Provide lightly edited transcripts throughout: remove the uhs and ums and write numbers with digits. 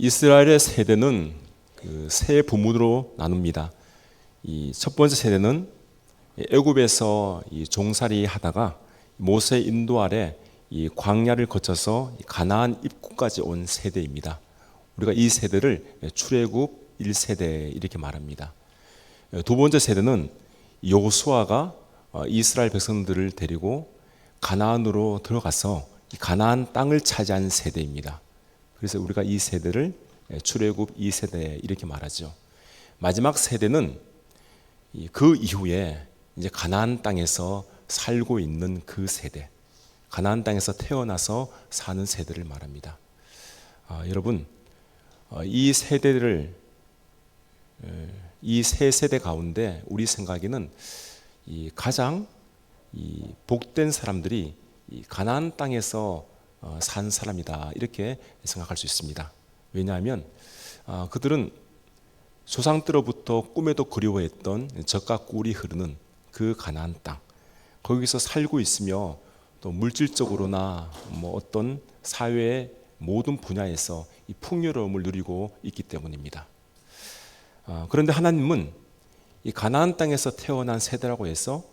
이스라엘의 세대는 세 부문으로 나눕니다. 이 첫 번째 세대는 애굽에서 종살이 하다가 모세 인도 아래 이 광야를 거쳐서 가나안 입구까지 온 세대입니다. 우리가 이 세대를 출애굽 1세대 이렇게 말합니다. 두 번째 세대는 여호수아가 이스라엘 백성들을 데리고 가나안으로 들어가서 가나안 땅을 차지한 세대입니다. 그래서 우리가 이 세대를 출애굽 2세대 이렇게 말하죠. 마지막 세대는 그 이후에 이제 가나안 땅에서 살고 있는 그 세대, 가나안 땅에서 태어나서 사는 세대를 말합니다. 여러분, 이 세대를 이 세 세대 가운데 우리 생각에는 가장 복된 사람들이 가나안 땅에서 산 사람이다 이렇게 생각할 수 있습니다. 왜냐하면 그들은 조상 때로부터 꿈에도 그리워했던 젖과 꿀이 흐르는 그 가나안 땅, 거기서 살고 있으며 또 물질적으로나 어떤 사회의 모든 분야에서 이 풍요로움을 누리고 있기 때문입니다. 그런데 하나님은 이 가나안 땅에서 태어난 세대라고 해서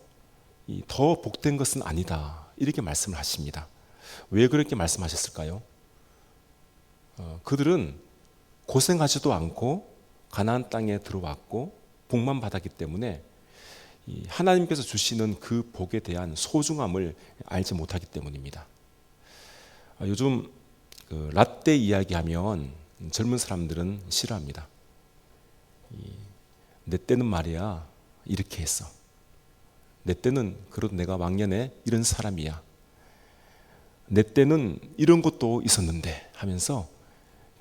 더 복된 것은 아니다 이렇게 말씀을 하십니다. 왜 그렇게 말씀하셨을까요? 그들은 고생하지도 않고 가나안 땅에 들어왔고 복만 받았기 때문에 하나님께서 주시는 그 복에 대한 소중함을 알지 못하기 때문입니다. 요즘 라떼 이야기하면 젊은 사람들은 싫어합니다. 내 때는 말이야 이렇게 했어. 내 때는 그래도 내가 왕년에 이런 사람이야. 내 때는 이런 것도 있었는데 하면서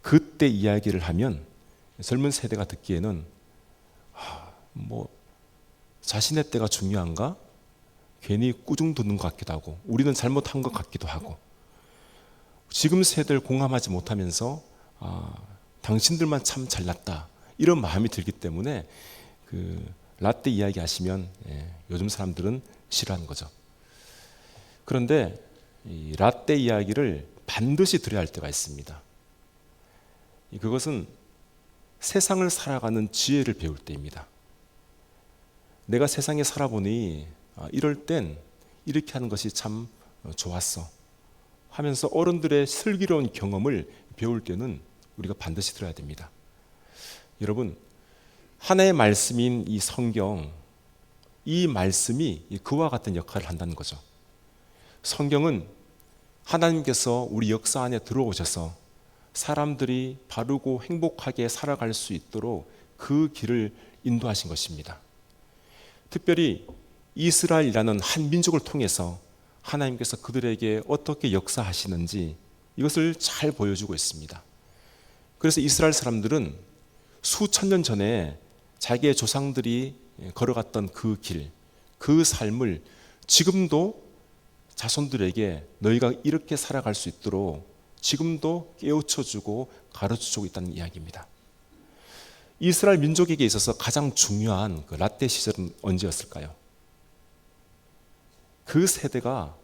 그때 이야기를 하면 젊은 세대가 듣기에는 자신의 때가 중요한가? 괜히 꾸중 듣는 것 같기도 하고 우리는 잘못한 것 같기도 하고 지금 세대를 공감하지 못하면서 당신들만 참 잘났다 이런 마음이 들기 때문에 라떼 이야기 하시면 요즘 사람들은 싫어하는 거죠. 그런데 이 라떼 이야기를 반드시 들어야 할 때가 있습니다. 그것은 세상을 살아가는 지혜를 배울 때입니다. 내가 세상에 살아보니 이럴 땐 이렇게 하는 것이 참 좋았어 하면서 어른들의 슬기로운 경험을 배울 때는 우리가 반드시 들어야 됩니다. 여러분, 하나의 말씀인 이 성경, 이 말씀이 그와 같은 역할을 한다는 거죠. 성경은 하나님께서 우리 역사 안에 들어오셔서 사람들이 바르고 행복하게 살아갈 수 있도록 그 길을 인도하신 것입니다. 특별히 이스라엘이라는 한 민족을 통해서 하나님께서 그들에게 어떻게 역사하시는지 이것을 잘 보여주고 있습니다. 그래서 이스라엘 사람들은 수천 년 전에 자기의 조상들이 걸어갔던 그 길, 그 삶을 지금도 자손들에게 너희가 이렇게 살아갈 수 있도록 지금도 깨우쳐주고 가르쳐주고 있다는 이야기입니다. 이스라엘 민족에게 있어서 가장 중요한 그 라떼 시절은 언제였을까요? 그 세대가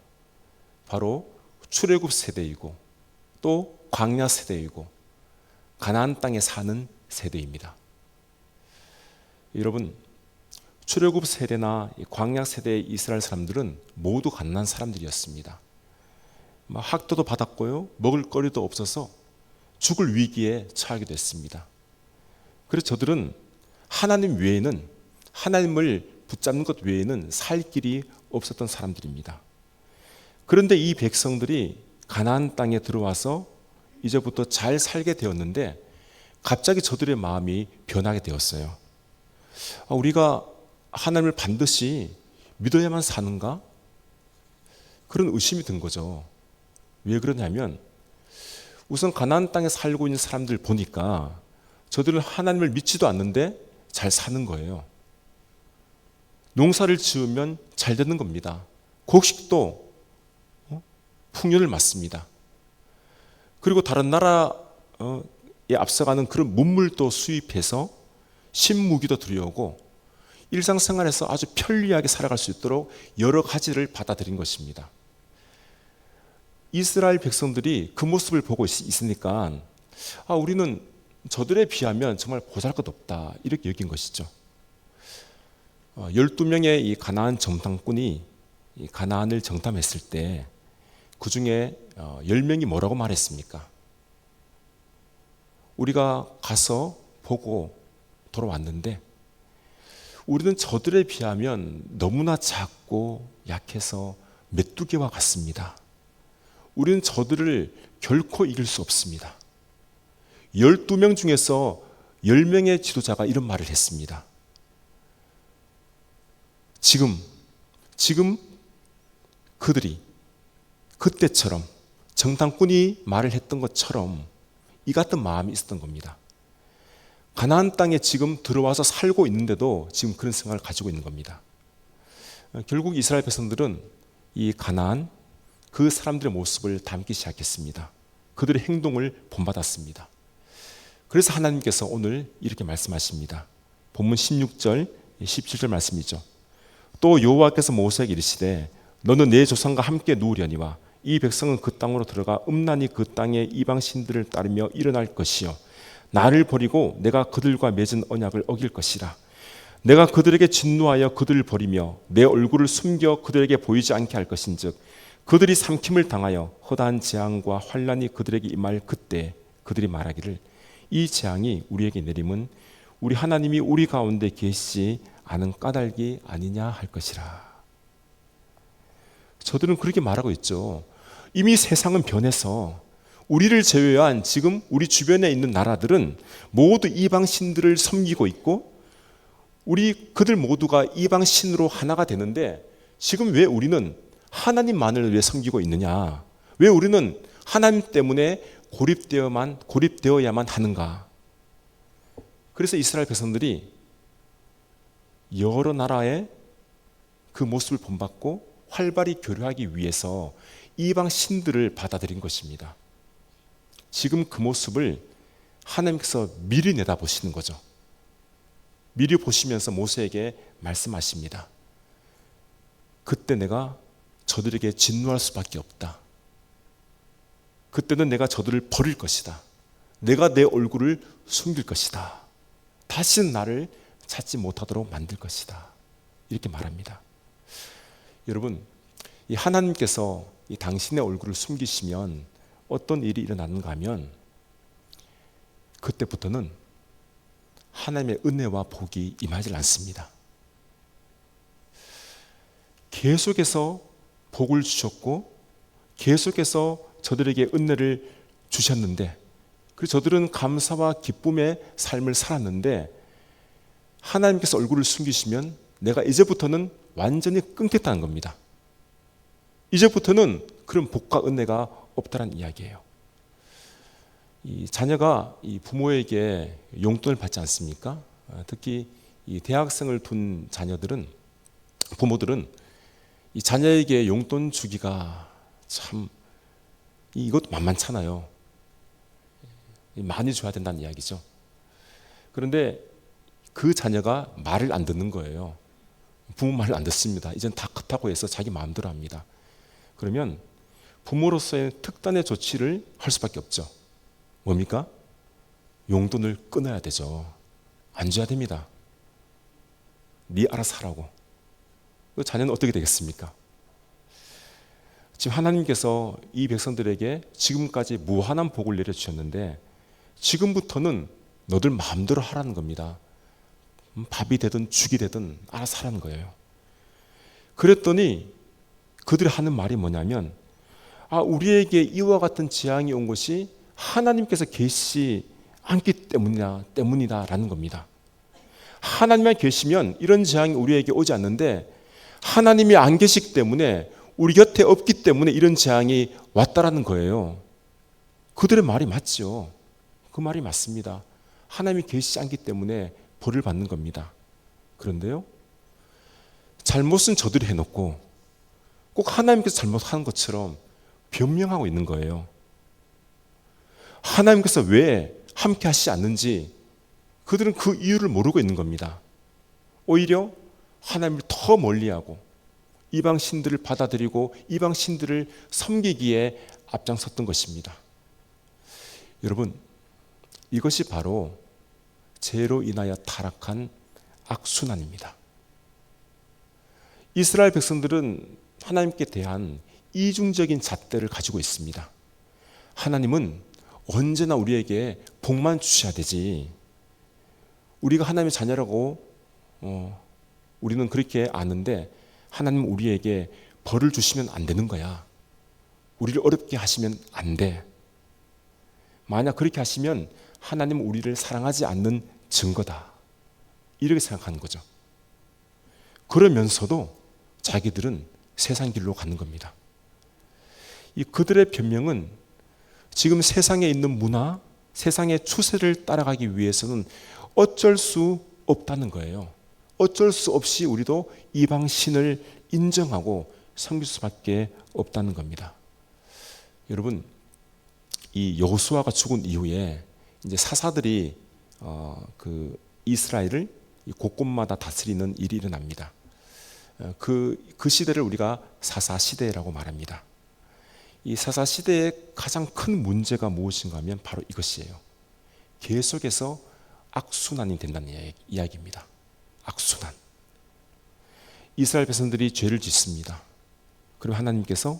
바로 출애굽 세대이고 또 광야 세대이고 가나안 땅에 사는 세대입니다. 여러분, 출애굽 세대나 광야 세대의 이스라엘 사람들은 모두 가난한 사람들이었습니다. 학도도 받았고요, 먹을 거리도 없어서 죽을 위기에 처하게 됐습니다. 그래서 저들은 하나님 외에는, 하나님을 붙잡는 것 외에는 살 길이 없었던 사람들입니다. 그런데 이 백성들이 가나안 땅에 들어와서 이제부터 잘 살게 되었는데 갑자기 저들의 마음이 변하게 되었어요. 우리가 하나님을 반드시 믿어야만 사는가? 그런 의심이 든 거죠. 왜 그러냐면 우선 가나안 땅에 살고 있는 사람들 보니까 저들은 하나님을 믿지도 않는데 잘 사는 거예요. 농사를 지으면 잘 되는 겁니다. 곡식도 풍년을 맞습니다. 그리고 다른 나라에 앞서가는 그런 문물도 수입해서 신무기도 들여오고 일상생활에서 아주 편리하게 살아갈 수 있도록 여러 가지를 받아들인 것입니다. 이스라엘 백성들이 그 모습을 보고 있으니까 우리는 저들에 비하면 정말 보잘것없다 이렇게 여긴 것이죠. 12명의 이 가나안 정탐꾼이 이 가나안을 정탐했을 때 그 중에 10명이 뭐라고 말했습니까? 우리가 가서 보고 돌아왔는데 우리는 저들에 비하면 너무나 작고 약해서 메뚜기와 같습니다. 우리는 저들을 결코 이길 수 없습니다. 12명 중에서 10명의 지도자가 이런 말을 했습니다. 지금 그들이 그때처럼 정탐꾼이 말을 했던 것처럼 이 같은 마음이 있었던 겁니다. 가나안 땅에 지금 들어와서 살고 있는데도 지금 그런 생각을 가지고 있는 겁니다. 결국 이스라엘 백성들은 이 가나안 그 사람들의 모습을 담기 시작했습니다. 그들의 행동을 본받았습니다. 그래서 하나님께서 오늘 이렇게 말씀하십니다. 본문 16절, 17절 말씀이죠. 또 여호와께서 모세에게 이르시되 너는 내 조상과 함께 누우려니와 이 백성은 그 땅으로 들어가 음란히 그 땅의 이방 신들을 따르며 일어날 것이요 나를 버리고 내가 그들과 맺은 언약을 어길 것이라. 내가 그들에게 진노하여 그들을 버리며 내 얼굴을 숨겨 그들에게 보이지 않게 할 것인즉 그들이 삼킴을 당하여 허다한 재앙과 환난이 그들에게 임할 그때 그들이 말하기를 이 재앙이 우리에게 내림은 우리 하나님이 우리 가운데 계시지 않은 까닭이 아니냐 할 것이라. 저들은 그렇게 말하고 있죠. 이미 세상은 변해서 우리를 제외한 지금 우리 주변에 있는 나라들은 모두 이방 신들을 섬기고 있고 그들 모두가 이방 신으로 하나가 되는데 지금 왜 우리는 하나님만을 왜 섬기고 있느냐? 왜 우리는 하나님 때문에 고립되어야만 하는가? 그래서 이스라엘 백성들이 여러 나라의 그 모습을 본받고 활발히 교류하기 위해서 이방 신들을 받아들인 것입니다. 지금 그 모습을 하나님께서 미리 내다보시는 거죠. 미리 보시면서 모세에게 말씀하십니다. 그때 내가 저들에게 진노할 수밖에 없다. 그때는 내가 저들을 버릴 것이다. 내가 내 얼굴을 숨길 것이다. 다시는 나를 찾지 못하도록 만들 것이다. 이렇게 말합니다. 여러분, 이 하나님께서 이 당신의 얼굴을 숨기시면 어떤 일이 일어나는가 하면 그때부터는 하나님의 은혜와 복이 임하지 않습니다. 계속해서 복을 주셨고 계속해서 저들에게 은혜를 주셨는데 그래서 저들은 감사와 기쁨의 삶을 살았는데 하나님께서 얼굴을 숨기시면 내가 이제부터는 완전히 끊겠다는 겁니다. 이제부터는 그런 복과 은혜가 없다는 이야기예요. 이 자녀가 이 부모에게 용돈을 받지 않습니까? 특히 이 대학생을 둔 부모들은 이 자녀에게 용돈 주기가 참 이것도 만만찮아요. 많이 줘야 된다는 이야기죠. 그런데 그 자녀가 말을 안 듣는 거예요. 부모 말을 안 듣습니다. 이젠 다 컸다고 해서 자기 마음대로 합니다. 그러면 부모로서의 특단의 조치를 할 수밖에 없죠. 뭡니까? 용돈을 끊어야 되죠. 안 줘야 됩니다. 네 알아서 하라고. 그 자녀는 어떻게 되겠습니까? 지금 하나님께서 이 백성들에게 지금까지 무한한 복을 내려주셨는데 지금부터는 너들 마음대로 하라는 겁니다. 밥이 되든 죽이 되든 알아서 하라는 거예요. 그랬더니 그들이 하는 말이 뭐냐면 우리에게 이와 같은 재앙이 온 것이 하나님께서 계시지 않기 때문이다라는 겁니다. 하나님만 계시면 이런 재앙이 우리에게 오지 않는데 하나님이 안 계시기 때문에 우리 곁에 없기 때문에 이런 재앙이 왔다라는 거예요. 그들의 말이 맞죠. 그 말이 맞습니다. 하나님이 계시지 않기 때문에 벌을 받는 겁니다. 그런데요, 잘못은 저들이 해놓고 꼭 하나님께서 잘못하는 것처럼 변명하고 있는 거예요. 하나님께서 왜 함께 하시지 않는지 그들은 그 이유를 모르고 있는 겁니다. 오히려 하나님을 더 멀리하고 이방 신들을 받아들이고 이방 신들을 섬기기에 앞장섰던 것입니다. 여러분, 이것이 바로 죄로 인하여 타락한 악순환입니다. 이스라엘 백성들은 하나님께 대한 이중적인 잣대를 가지고 있습니다. 하나님은 언제나 우리에게 복만 주셔야 되지, 우리가 하나님의 자녀라고 우리는 그렇게 아는데 하나님 우리에게 벌을 주시면 안 되는 거야. 우리를 어렵게 하시면 안 돼. 만약 그렇게 하시면 하나님은 우리를 사랑하지 않는 증거다, 이렇게 생각하는 거죠. 그러면서도 자기들은 세상 길로 가는 겁니다. 이 그들의 변명은 지금 세상에 있는 문화, 세상의 추세를 따라가기 위해서는 어쩔 수 없다는 거예요. 어쩔 수 없이 우리도 이방 신을 인정하고 섬길 수밖에 없다는 겁니다. 여러분, 이 여호수아가 죽은 이후에 이제 사사들이 그 이스라엘을 곳곳마다 다스리는 일이 일어납니다. 그 시대를 우리가 사사 시대라고 말합니다. 이 사사 시대의 가장 큰 문제가 무엇인가 하면 바로 이것이에요. 계속해서 악순환이 된다는 이야기입니다. 악순환. 이스라엘 백성들이 죄를 짓습니다. 그리고 하나님께서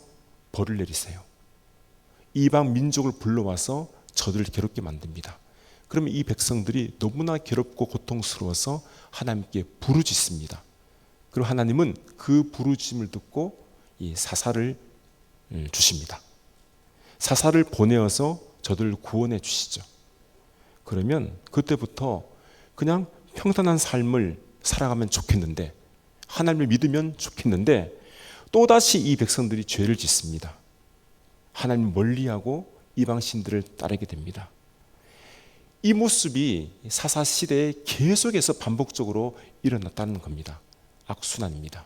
벌을 내리세요. 이방 민족을 불러와서 저들을 괴롭게 만듭니다. 그러면 이 백성들이 너무나 괴롭고 고통스러워서 하나님께 부르짖습니다. 그리고 하나님은 그 부르짖음을 듣고 이 사사를 주십니다. 사사를 보내어서 저들을 구원해 주시죠. 그러면 그때부터 그냥 평탄한 삶을 살아가면 좋겠는데, 하나님을 믿으면 좋겠는데, 또다시 이 백성들이 죄를 짓습니다. 하나님을 멀리하고 이방 신들을 따르게 됩니다. 이 모습이 사사 시대에 계속해서 반복적으로 일어났다는 겁니다. 악순환입니다.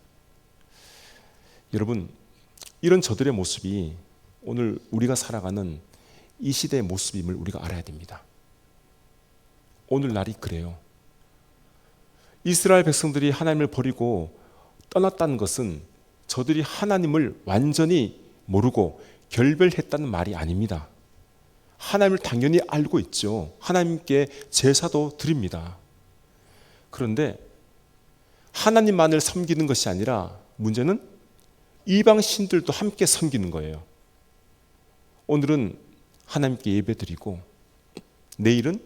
여러분, 이런 저들의 모습이 오늘 우리가 살아가는 이 시대의 모습임을 우리가 알아야 됩니다. 오늘날이 그래요. 이스라엘 백성들이 하나님을 버리고 떠났다는 것은 저들이 하나님을 완전히 모르고 결별했다는 말이 아닙니다. 하나님을 당연히 알고 있죠. 하나님께 제사도 드립니다. 그런데 하나님만을 섬기는 것이 아니라 문제는 이방 신들도 함께 섬기는 거예요. 오늘은 하나님께 예배드리고 내일은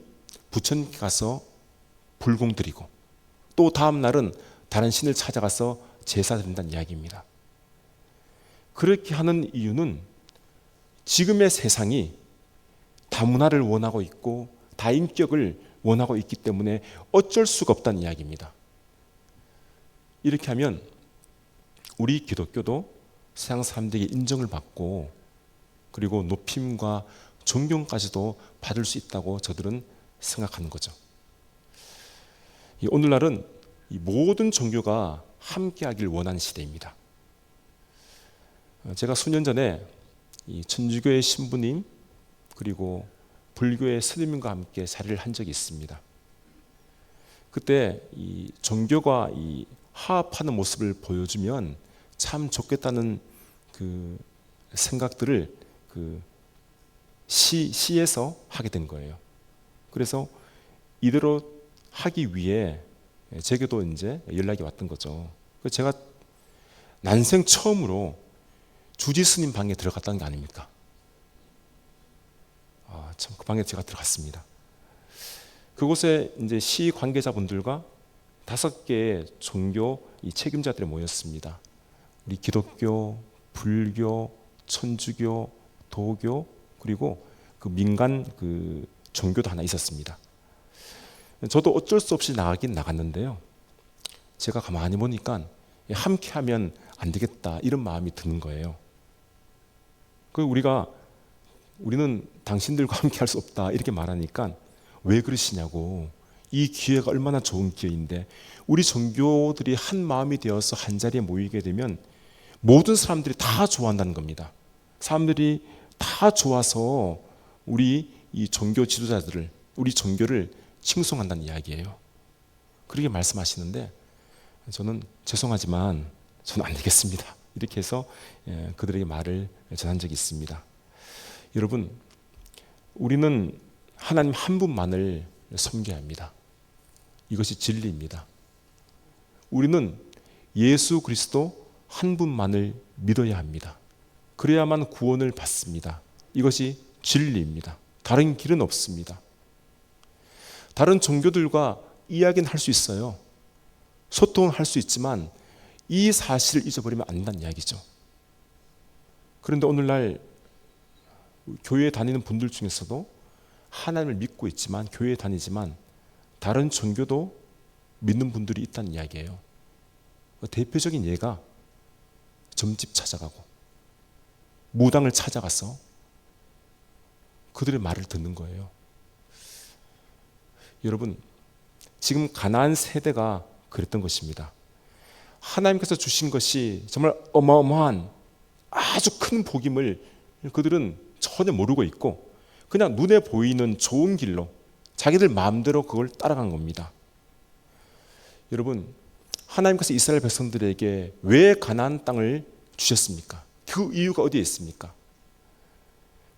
부처님께 가서 불공드리고 또 다음 날은 다른 신을 찾아가서 제사 드린다는 이야기입니다. 그렇게 하는 이유는 지금의 세상이 다문화를 원하고 있고 다인격을 원하고 있기 때문에 어쩔 수가 없다는 이야기입니다. 이렇게 하면 우리 기독교도 세상 사람들에게 인정을 받고 그리고 높임과 존경까지도 받을 수 있다고 저들은 생각하는 거죠. 오늘날은 이 모든 종교가 함께하길 원하는 시대입니다. 제가 수년 전에 이 천주교의 신부님 그리고 불교의 스님과 함께 자리를 한 적이 있습니다. 그때 이 종교가 이 화합하는 모습을 보여주면 참 좋겠다는 그 생각들을 그 시에서 하게 된 거예요. 그래서 이대로 하기 위해 제게도 이제 연락이 왔던 거죠. 그래서 제가 난생 처음으로 주지 스님 방에 들어갔다는 게 아닙니까? 참 그 방에 제가 들어갔습니다. 그곳에 이제 시 관계자분들과 5개의 종교 이 책임자들이 모였습니다. 우리 기독교, 불교, 천주교, 도교 그리고 그 민간 그 종교도 하나 있었습니다. 저도 어쩔 수 없이 나가긴 나갔는데요. 제가 가만히 보니까 함께하면 안 되겠다 이런 마음이 드는 거예요. 우리는 당신들과 함께할 수 없다 이렇게 말하니까 왜 그러시냐고. 이 기회가 얼마나 좋은 기회인데 우리 종교들이 한 마음이 되어서 한 자리에 모이게 되면 모든 사람들이 다 좋아한다는 겁니다. 사람들이 다 좋아서 우리 이 종교 지도자들을 우리 종교를 칭송한다는 이야기예요. 그렇게 말씀하시는데 저는 죄송하지만 저는 안 되겠습니다. 이렇게 해서 그들에게 말을 전한 적이 있습니다. 여러분, 우리는 하나님 한 분만을 섬겨야 합니다. 이것이 진리입니다. 우리는 예수 그리스도 한 분만을 믿어야 합니다. 그래야만 구원을 받습니다. 이것이 진리입니다. 다른 길은 없습니다. 다른 종교들과 이야기는 할 수 있어요. 소통은 할 수 있지만 이 사실을 잊어버리면 안 된다는 이야기죠. 그런데 오늘날 교회에 다니는 분들 중에서도 하나님을 믿고 있지만, 교회에 다니지만 다른 종교도 믿는 분들이 있다는 이야기예요. 대표적인 예가 점집 찾아가고 무당을 찾아가서 그들의 말을 듣는 거예요. 여러분, 지금 가나안 세대가 그랬던 것입니다. 하나님께서 주신 것이 정말 어마어마한 아주 큰 복임을 그들은 전혀 모르고 있고 그냥 눈에 보이는 좋은 길로 자기들 마음대로 그걸 따라간 겁니다. 여러분, 하나님께서 이스라엘 백성들에게 왜 가나안 땅을 주셨습니까? 그 이유가 어디에 있습니까?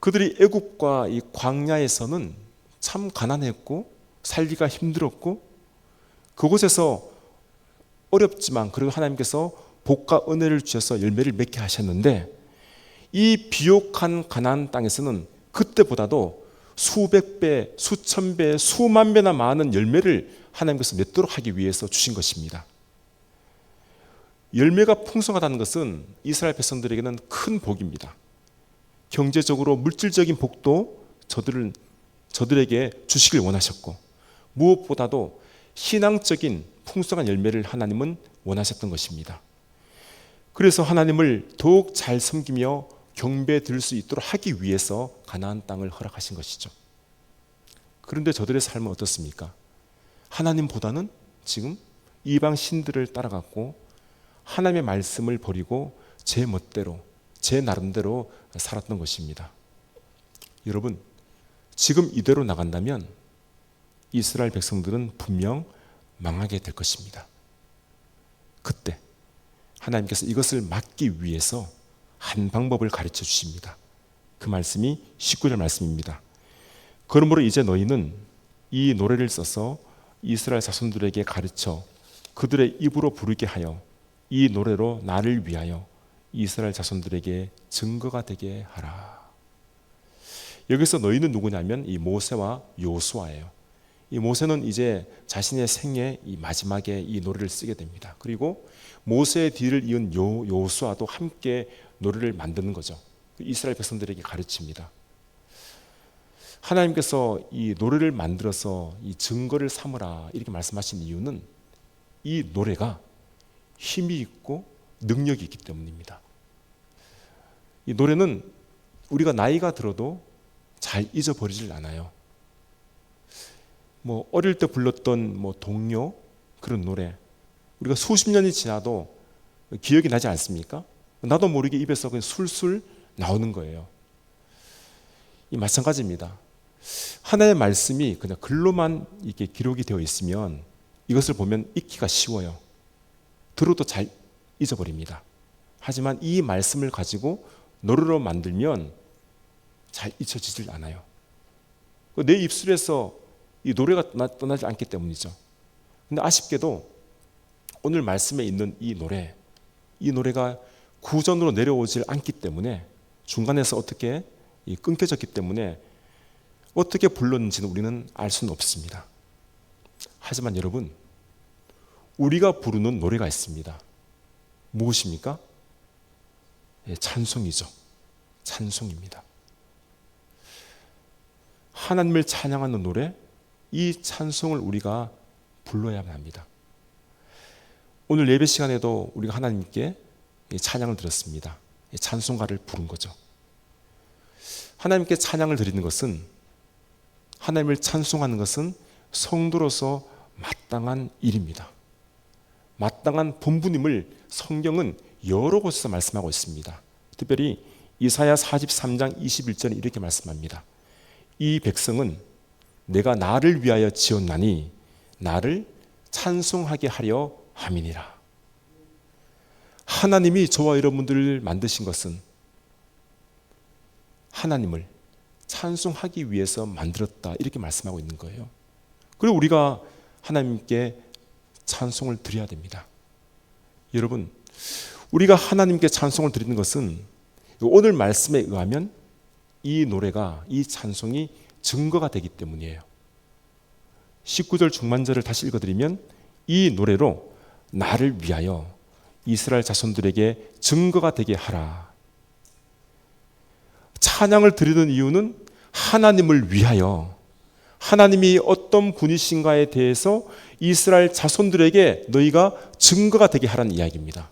그들이 애굽과 이 광야에서는 참 가난했고 살기가 힘들었고 그곳에서 어렵지만 그래도 하나님께서 복과 은혜를 주셔서 열매를 맺게 하셨는데, 이 비옥한 가나안 땅에서는 그때보다도 수백 배, 수천 배, 수만 배나 많은 열매를 하나님께서 맺도록 하기 위해서 주신 것입니다. 열매가 풍성하다는 것은 이스라엘 백성들에게는 큰 복입니다. 경제적으로 물질적인 복도 저들에게 주시길 원하셨고, 무엇보다도 신앙적인 풍성한 열매를 하나님은 원하셨던 것입니다. 그래서 하나님을 더욱 잘 섬기며 경배 드릴 수 있도록 하기 위해서 가나안 땅을 허락하신 것이죠. 그런데 저들의 삶은 어떻습니까? 하나님보다는 지금 이방 신들을 따라갔고 하나님의 말씀을 버리고 제 멋대로, 제 나름대로 살았던 것입니다. 여러분, 지금 이대로 나간다면 이스라엘 백성들은 분명 망하게 될 것입니다. 그때 하나님께서 이것을 막기 위해서 한 방법을 가르쳐 주십니다. 그 말씀이 19절 말씀입니다. 그러므로 이제 너희는 이 노래를 써서 이스라엘 자손들에게 가르쳐 그들의 입으로 부르게 하여 이 노래로 나를 위하여 이스라엘 자손들에게 증거가 되게 하라. 여기서 너희는 누구냐면 이 모세와 요수아예요. 이 모세는 이제 자신의 생애 이 마지막에 이 노래를 쓰게 됩니다. 그리고 모세의 뒤를 이은 요수아도 함께 노래를 만드는 거죠. 이스라엘 백성들에게 가르칩니다. 하나님께서 이 노래를 만들어서 이 증거를 삼으라 이렇게 말씀하신 이유는 이 노래가 힘이 있고 능력이 있기 때문입니다. 이 노래는 우리가 나이가 들어도 잘 잊어버리질 않아요. 어릴 때 불렀던 동요 그런 노래 우리가 수십 년이 지나도 기억이 나지 않습니까? 나도 모르게 입에서 그냥 술술 나오는 거예요. 이 마찬가지입니다. 하나님의 말씀이 그냥 글로만 이렇게 기록이 되어 있으면 이것을 보면 잊기가 쉬워요. 들어도 잘 잊어버립니다. 하지만 이 말씀을 가지고 노래로 만들면 잘 잊혀지질 않아요. 내 입술에서 이 노래가 떠나지 않기 때문이죠. 근데 아쉽게도 오늘 말씀에 있는 이 노래가 구전으로 내려오질 않기 때문에 중간에서 어떻게 끊겨졌기 때문에 어떻게 불렀는지는 우리는 알 수는 없습니다. 하지만 여러분, 우리가 부르는 노래가 있습니다. 무엇입니까? 찬송이죠. 찬송입니다. 하나님을 찬양하는 노래, 이 찬송을 우리가 불러야만 합니다. 오늘 예배 시간에도 우리가 하나님께 찬양을 드렸습니다. 찬송가를 부른 거죠. 하나님께 찬양을 드리는 것은, 하나님을 찬송하는 것은 성도로서 마땅한 일입니다. 마땅한 본분임을 성경은 여러 곳에서 말씀하고 있습니다. 특별히 이사야 43장 21절에 이렇게 말씀합니다. 이 백성은 내가 나를 위하여 지었나니 나를 찬송하게 하려 함이니라. 하나님이 저와 여러분들을 만드신 것은 하나님을 찬송하기 위해서 만들었다, 이렇게 말씀하고 있는 거예요. 그리고 우리가 하나님께 찬송을 드려야 됩니다. 여러분, 우리가 하나님께 찬송을 드리는 것은 오늘 말씀에 의하면 이 노래가, 이 찬송이 증거가 되기 때문이에요. 19절 중반절을 다시 읽어드리면 이 노래로 나를 위하여 이스라엘 자손들에게 증거가 되게 하라. 찬양을 드리는 이유는 하나님을 위하여, 하나님이 어떤 분이신가에 대해서 이스라엘 자손들에게 너희가 증거가 되게 하라는 이야기입니다.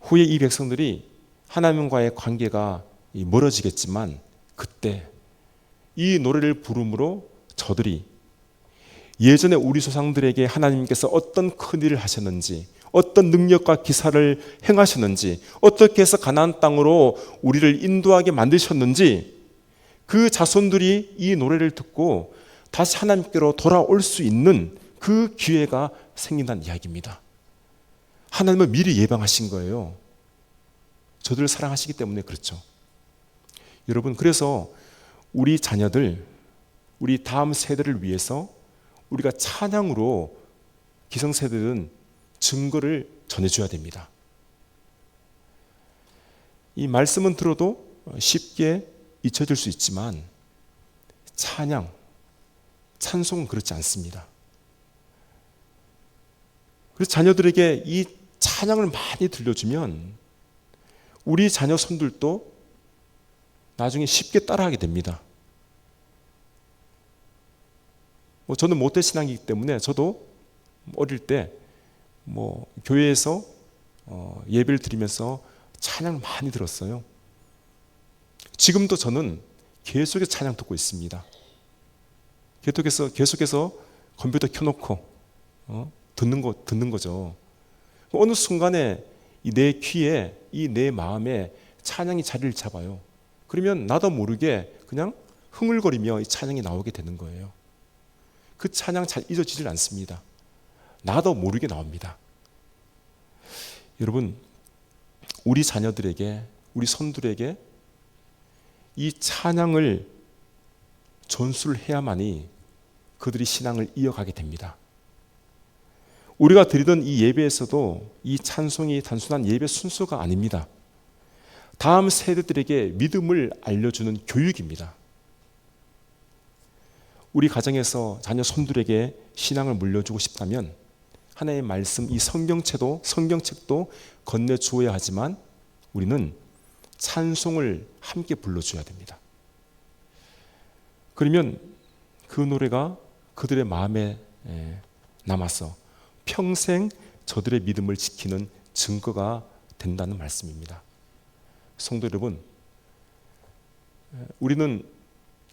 후에 이 백성들이 하나님과의 관계가 멀어지겠지만 그때 이 노래를 부름으로 저들이 예전에 우리 조상들에게 하나님께서 어떤 큰 일을 하셨는지, 어떤 능력과 기사를 행하셨는지, 어떻게 해서 가나안 땅으로 우리를 인도하게 만드셨는지, 그 자손들이 이 노래를 듣고 다시 하나님께로 돌아올 수 있는 그 기회가 생긴다는 이야기입니다. 하나님은 미리 예방하신 거예요. 저들을 사랑하시기 때문에 그렇죠. 여러분, 그래서 우리 자녀들, 우리 다음 세대를 위해서 우리가 찬양으로 기성세대들은 증거를 전해줘야 됩니다. 이 말씀은 들어도 쉽게 잊혀질 수 있지만 찬양, 찬송은 그렇지 않습니다. 그래서 자녀들에게 이 찬양을 많이 들려주면 우리 자녀 손들도 나중에 쉽게 따라하게 됩니다. 저는 모태신앙이기 때문에 저도 어릴 때 교회에서 예배를 드리면서 찬양을 많이 들었어요. 지금도 저는 계속해서 찬양 듣고 있습니다. 계속해서 컴퓨터 켜놓고 듣는 거죠. 어느 순간에 내 귀에, 이 내 마음에 찬양이 자리를 잡아요. 그러면 나도 모르게 그냥 흥얼거리며 이 찬양이 나오게 되는 거예요. 그 찬양 잘 잊어지질 않습니다. 나도 모르게 나옵니다. 여러분, 우리 자녀들에게, 우리 손들에게 이 찬양을 전수를 해야만이 그들이 신앙을 이어가게 됩니다. 우리가 드리던 이 예배에서도 이 찬송이 단순한 예배 순서가 아닙니다. 다음 세대들에게 믿음을 알려주는 교육입니다. 우리 가정에서 자녀 손들에게 신앙을 물려주고 싶다면 하나님의 말씀, 이 성경책도 건네주어야 하지만 우리는 찬송을 함께 불러줘야 됩니다. 그러면 그 노래가 그들의 마음에 남아서 평생 저들의 믿음을 지키는 증거가 된다는 말씀입니다. 성도 여러분, 우리는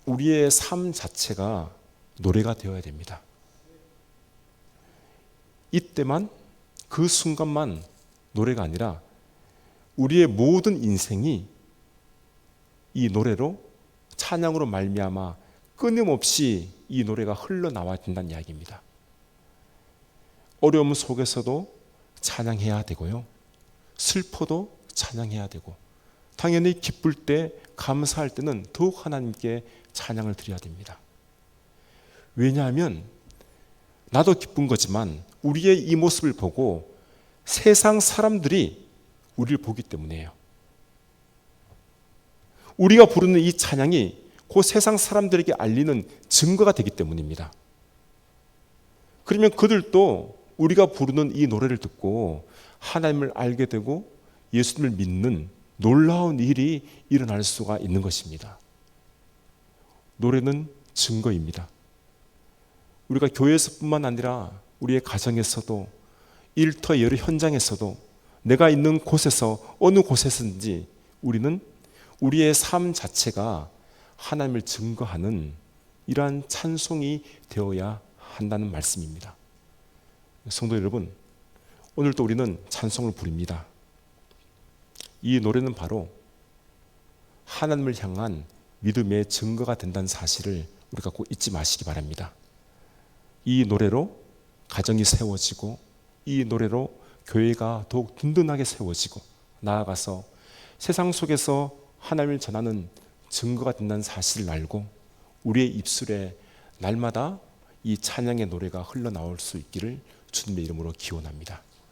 우리의 삶 자체가 노래가 되어야 됩니다. 이때만, 그 순간만 노래가 아니라 우리의 모든 인생이 이 노래로, 찬양으로 말미암아 끊임없이 이 노래가 흘러나와야 된다는 이야기입니다. 어려움 속에서도 찬양해야 되고요, 슬퍼도 찬양해야 되고, 당연히 기쁠 때, 감사할 때는 더욱 하나님께 찬양을 드려야 됩니다. 왜냐하면 나도 기쁜 거지만 우리의 이 모습을 보고 세상 사람들이 우리를 보기 때문이에요. 우리가 부르는 이 찬양이 그 세상 사람들에게 알리는 증거가 되기 때문입니다. 그러면 그들도 우리가 부르는 이 노래를 듣고 하나님을 알게 되고 예수님을 믿는 놀라운 일이 일어날 수가 있는 것입니다. 노래는 증거입니다. 우리가 교회에서뿐만 아니라 우리의 가정에서도, 일터 여러 현장에서도, 내가 있는 곳에서 어느 곳에서든지 우리는 우리의 삶 자체가 하나님을 증거하는 이러한 찬송이 되어야 한다는 말씀입니다. 성도 여러분, 오늘도 우리는 찬송을 부릅니다. 이 노래는 바로 하나님을 향한 믿음의 증거가 된다는 사실을 우리가 꼭 잊지 마시기 바랍니다. 이 노래로 가정이 세워지고, 이 노래로 교회가 더욱 든든하게 세워지고, 나아가서 세상 속에서 하나님을 전하는 증거가 된다는 사실을 알고 우리의 입술에 날마다 이 찬양의 노래가 흘러나올 수 있기를 주님의 이름으로 기원합니다.